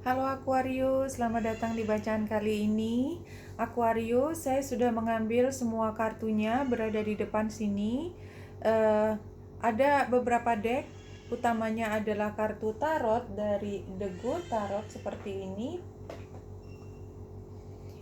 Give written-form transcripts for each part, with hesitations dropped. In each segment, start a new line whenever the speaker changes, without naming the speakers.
Halo Aquarius, selamat datang di bacaan kali ini. Aquarius, saya sudah mengambil semua kartunya berada di depan sini. Ada beberapa deck, utamanya adalah kartu tarot dari The Good Tarot seperti ini.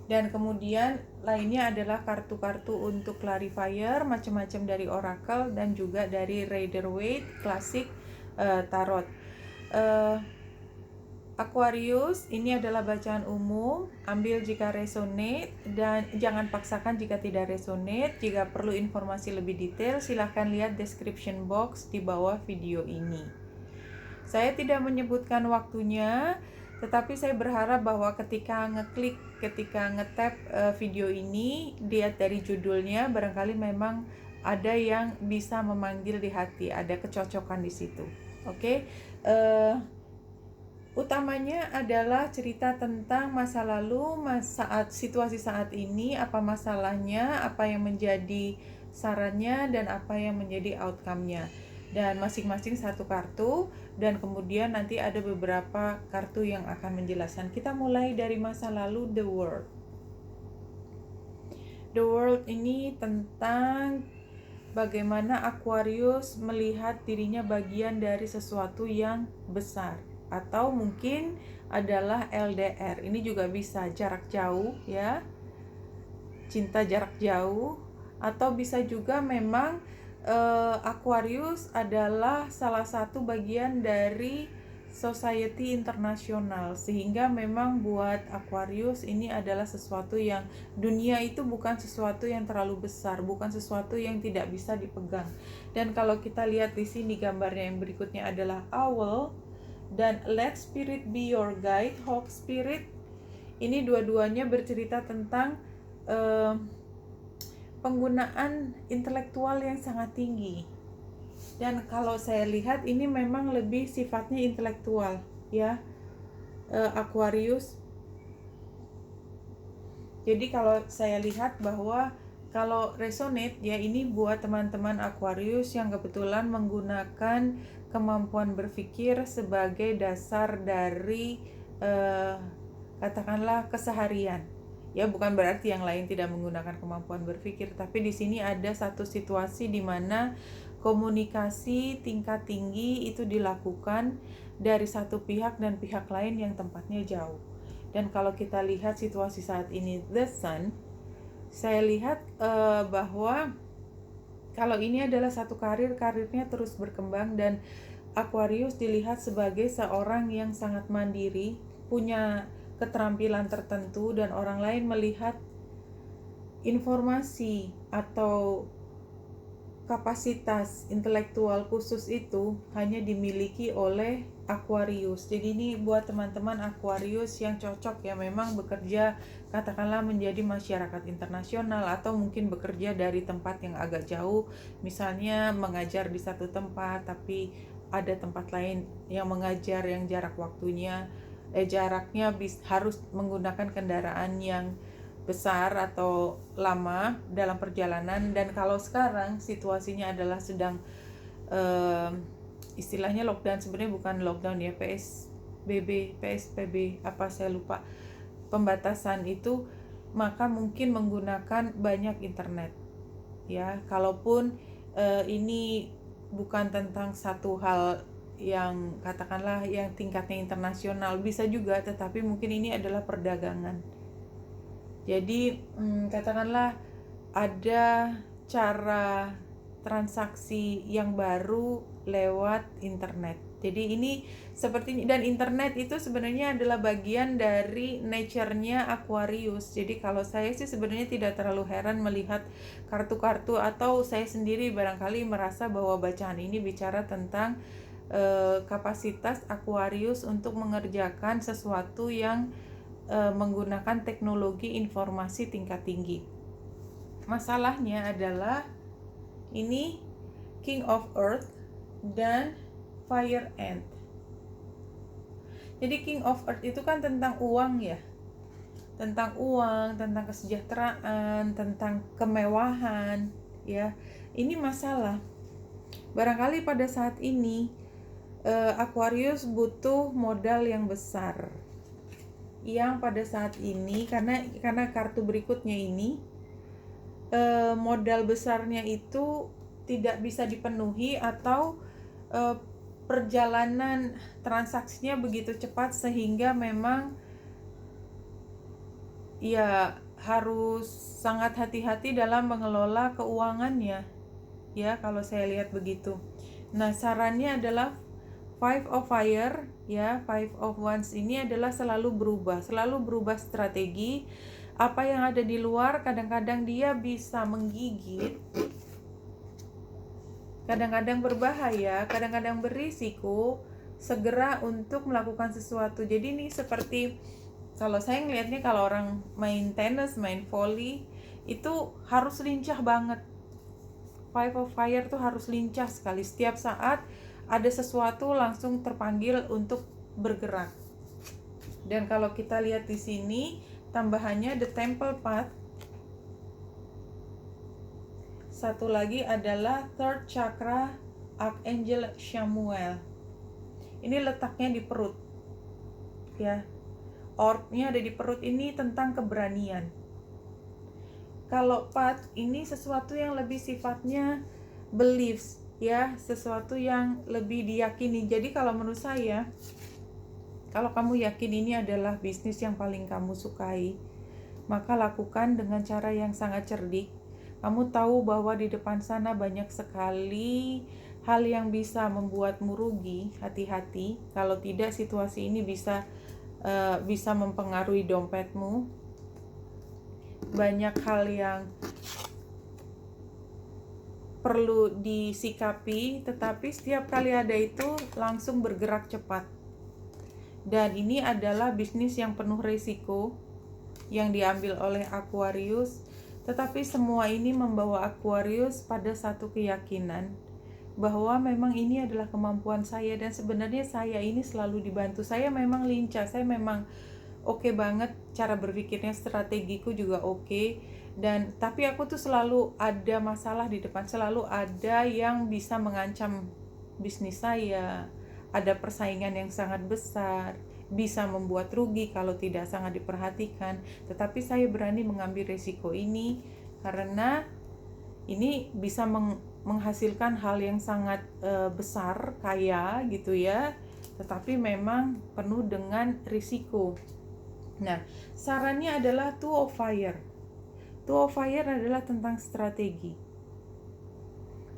Dan kemudian lainnya adalah kartu-kartu untuk clarifier, macam-macam dari Oracle dan juga dari Rider-Waite Classic Tarot. Aquarius, ini adalah bacaan umum, ambil jika resonate dan jangan paksakan jika tidak resonate. Jika perlu informasi lebih detail, silahkan lihat description box di bawah video ini. Saya tidak menyebutkan waktunya, tetapi saya berharap bahwa ketika ngetap video ini, lihat dari judulnya, barangkali memang ada yang bisa memanggil di hati, ada kecocokan di situ. Oke. Utamanya adalah cerita tentang masa lalu, situasi saat ini, apa masalahnya, apa yang menjadi sarannya, dan apa yang menjadi outcome-nya. Dan masing-masing satu kartu, dan kemudian nanti ada beberapa kartu yang akan menjelaskan. Kita mulai dari masa lalu, The World. The World ini tentang bagaimana Aquarius melihat dirinya bagian dari sesuatu yang besar. Atau mungkin adalah LDR. Ini juga bisa jarak jauh ya, cinta jarak jauh. Atau bisa juga memang Aquarius adalah salah satu bagian dari society internasional, sehingga memang buat Aquarius ini adalah sesuatu yang dunia itu bukan sesuatu yang terlalu besar, bukan sesuatu yang tidak bisa dipegang. Dan kalau kita lihat di sini gambarnya yang berikutnya adalah owl dan let spirit be your guide, hawk spirit. Ini dua-duanya bercerita tentang penggunaan intelektual yang sangat tinggi. Dan kalau saya lihat ini memang lebih sifatnya intelektual ya, Aquarius. Jadi kalau saya lihat bahwa kalau resonate ya, ini buat teman-teman Aquarius yang kebetulan menggunakan kemampuan berpikir sebagai dasar dari katakanlah keseharian. Ya, bukan berarti yang lain tidak menggunakan kemampuan berpikir, tapi di sini ada satu situasi di mana komunikasi tingkat tinggi itu dilakukan dari satu pihak dan pihak lain yang tempatnya jauh. Dan kalau kita lihat situasi saat ini The Sun, saya lihat bahwa kalau ini adalah satu karirnya terus berkembang, dan Aquarius dilihat sebagai seorang yang sangat mandiri, punya keterampilan tertentu, dan orang lain melihat informasi atau kapasitas intelektual khusus itu hanya dimiliki oleh Aquarius. Jadi ini buat teman-teman Aquarius yang cocok ya, memang bekerja katakanlah menjadi masyarakat internasional, atau mungkin bekerja dari tempat yang agak jauh, misalnya mengajar di satu tempat tapi ada tempat lain yang mengajar yang jaraknya harus menggunakan kendaraan yang besar atau lama dalam perjalanan. Dan kalau sekarang situasinya adalah sedang istilahnya lockdown, sebenarnya bukan lockdown ya, PSBB apa saya lupa, pembatasan itu, maka mungkin menggunakan banyak internet ya. Kalaupun ini bukan tentang satu hal yang katakanlah yang tingkatnya internasional, bisa juga, tetapi mungkin ini adalah perdagangan. Jadi katakanlah ada cara transaksi yang baru lewat internet. Jadi ini seperti, dan internet itu sebenarnya adalah bagian dari nature-nya Aquarius. Jadi kalau saya sih sebenarnya tidak terlalu heran melihat kartu-kartu, atau saya sendiri barangkali merasa bahwa bacaan ini bicara tentang kapasitas Aquarius untuk mengerjakan sesuatu yang menggunakan teknologi informasi tingkat tinggi. Masalahnya adalah ini King of Earth dan Fire Ant. Jadi King of Earth itu kan tentang uang ya, tentang uang, tentang kesejahteraan, tentang kemewahan ya. Ini masalah. Barangkali pada saat ini Aquarius butuh modal yang besar. yang pada saat ini karena kartu berikutnya ini modal besarnya itu tidak bisa dipenuhi atau perjalanan transaksinya begitu cepat sehingga memang ya harus sangat hati-hati dalam mengelola keuangannya ya, kalau saya lihat begitu. Nah, sarannya adalah Five of Fire ya, Five of Wands ini adalah selalu berubah strategi. Apa yang ada di luar kadang-kadang dia bisa menggigit, kadang-kadang berbahaya, kadang-kadang berisiko. Segera untuk melakukan sesuatu. Jadi ini seperti kalau saya ngelihatnya, kalau orang main tenis, main volley itu harus lincah banget. Five of Fire tuh harus lincah sekali. Setiap saat ada sesuatu langsung terpanggil untuk bergerak. Dan kalau kita lihat di sini tambahannya The Temple Path. Satu lagi adalah Third Chakra Archangel Samuel. Ini letaknya di perut. Ya. Orbnya ada di perut, ini tentang keberanian. Kalau path ini sesuatu yang lebih sifatnya beliefs ya, sesuatu yang lebih diyakini. Jadi kalau menurut saya, kalau kamu yakin ini adalah bisnis yang paling kamu sukai, maka lakukan dengan cara yang sangat cerdik. Kamu tahu bahwa di depan sana banyak sekali hal yang bisa membuatmu rugi. Hati-hati, kalau tidak situasi ini bisa mempengaruhi dompetmu. Banyak hal yang perlu disikapi, tetapi setiap kali ada itu langsung bergerak cepat. Dan ini adalah bisnis yang penuh risiko yang diambil oleh Aquarius, tetapi semua ini membawa Aquarius pada satu keyakinan bahwa memang ini adalah kemampuan saya, dan sebenarnya saya ini selalu dibantu. Saya memang lincah, saya memang oke banget, cara berpikirnya, strategiku juga oke. Dan tapi aku tuh selalu ada masalah di depan, selalu ada yang bisa mengancam bisnis saya, ada persaingan yang sangat besar, bisa membuat rugi kalau tidak sangat diperhatikan. Tetapi saya berani mengambil resiko ini karena ini bisa menghasilkan hal yang sangat besar, kaya gitu ya, tetapi memang penuh dengan risiko. Nah, sarannya adalah Two of Fire. Two of Fire adalah tentang strategi.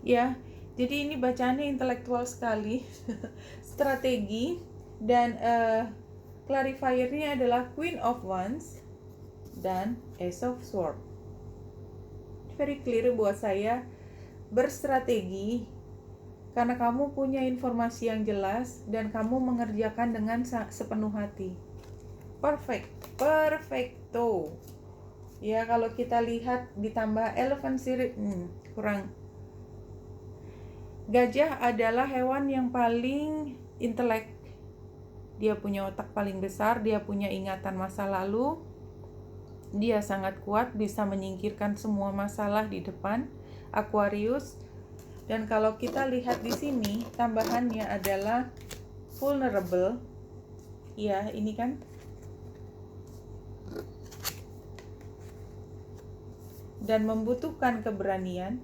Ya, jadi ini bacaannya intelektual sekali. Strategi, dan clarifiernya adalah Queen of Wands dan Ace of Swords. Very clear buat saya, berstrategi karena kamu punya informasi yang jelas dan kamu mengerjakan dengan sepenuh hati. Perfecto. Ya, kalau kita lihat ditambah elephant series, kurang. Gajah adalah hewan yang paling intelek. Dia punya otak paling besar, dia punya ingatan masa lalu. Dia sangat kuat, bisa menyingkirkan semua masalah di depan Aquarius. Dan kalau kita lihat di sini, tambahannya adalah vulnerable. Ya, ini kan. Dan membutuhkan keberanian.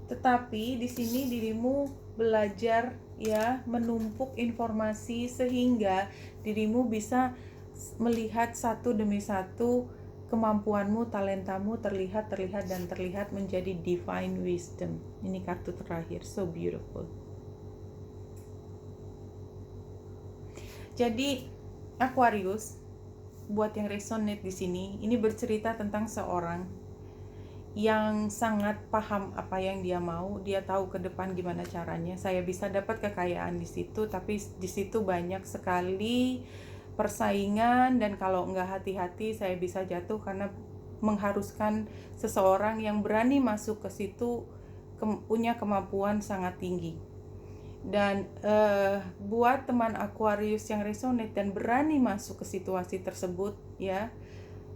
Tetapi di sini dirimu belajar ya, menumpuk informasi sehingga dirimu bisa melihat satu demi satu kemampuanmu, talentamu terlihat menjadi divine wisdom. Ini kartu terakhir, so beautiful. Jadi Aquarius, buat yang resonate di sini, ini bercerita tentang seorang yang sangat paham apa yang dia mau. Dia tahu ke depan gimana caranya. Saya bisa dapat kekayaan di situ, tapi di situ banyak sekali persaingan, dan kalau nggak hati-hati saya bisa jatuh karena mengharuskan seseorang yang berani masuk ke situ punya kemampuan sangat tinggi. Dan buat teman Aquarius yang resonate dan berani masuk ke situasi tersebut ya,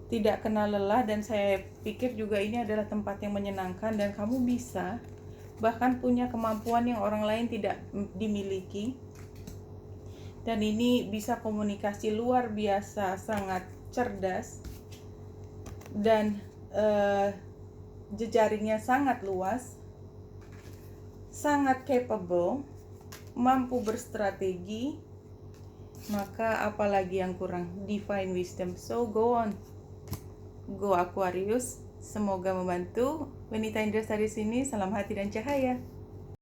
tidak kenal lelah, dan saya pikir juga ini adalah tempat yang menyenangkan dan kamu bisa bahkan punya kemampuan yang orang lain tidak dimiliki. dan ini bisa komunikasi luar biasa, sangat cerdas, dan jejaringnya sangat luas, sangat capable, mampu berstrategi. Maka apalagi yang kurang? Divine wisdom. So go on, go Aquarius. Semoga membantu. Wanita Indra dari sini, salam hati dan cahaya.